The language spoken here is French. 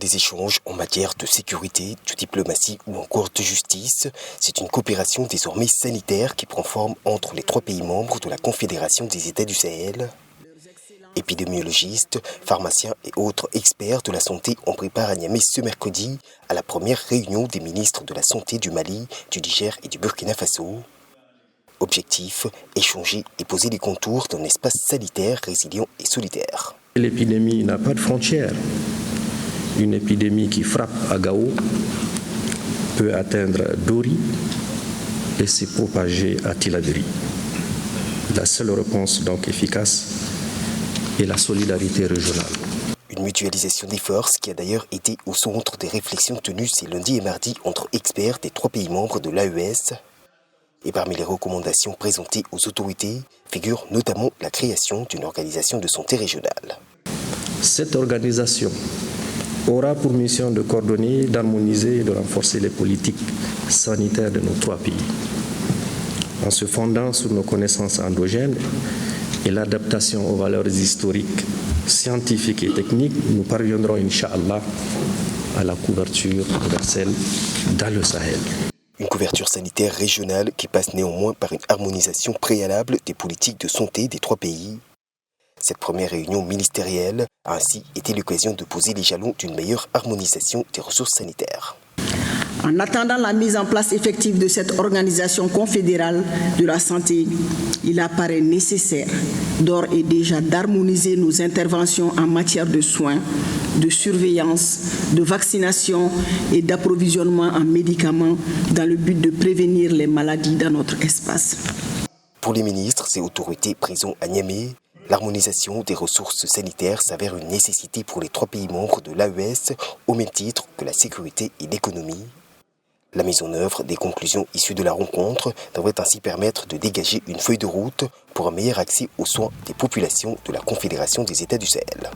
des échanges en matière de sécurité, de diplomatie ou encore de justice. C'est une coopération désormais sanitaire qui prend forme entre les 3 pays membres de la Confédération des États du Sahel. Épidémiologistes, pharmaciens et autres experts de la santé ont préparé à Niamey ce mercredi à la première réunion des ministres de la Santé du Mali, du Niger et du Burkina Faso. Objectif, échanger et poser les contours d'un espace sanitaire résilient et solidaire. L'épidémie n'a pas de frontières. Une épidémie qui frappe à Gao peut atteindre Dori et se propager à Tilaberi. La seule réponse donc efficace est la solidarité régionale. Une mutualisation des forces qui a d'ailleurs été au centre des réflexions tenues ces lundi et mardi entre experts des 3 pays membres de l'AES. Et parmi les recommandations présentées aux autorités figure notamment la création d'une organisation de santé régionale. Cette organisation aura pour mission de coordonner, d'harmoniser et de renforcer les politiques sanitaires de nos 3 pays. En se fondant sur nos connaissances endogènes et l'adaptation aux valeurs historiques, scientifiques et techniques, nous parviendrons, Inch'Allah, à la couverture universelle dans le Sahel. Une couverture sanitaire régionale qui passe néanmoins par une harmonisation préalable des politiques de santé des 3 pays. Cette première réunion ministérielle a ainsi été l'occasion de poser les jalons d'une meilleure harmonisation des ressources sanitaires. En attendant la mise en place effective de cette organisation confédérale de la santé, il apparaît nécessaire d'ores et déjà d'harmoniser nos interventions en matière de soins, de surveillance, de vaccination et d'approvisionnement en médicaments dans le but de prévenir les maladies dans notre espace. Pour les ministres et autorités présents à Niamey, l'harmonisation des ressources sanitaires s'avère une nécessité pour les 3 pays membres de l'AES au même titre que la sécurité et l'économie. La mise en œuvre des conclusions issues de la rencontre devrait ainsi permettre de dégager une feuille de route pour un meilleur accès aux soins des populations de la Confédération des États du Sahel.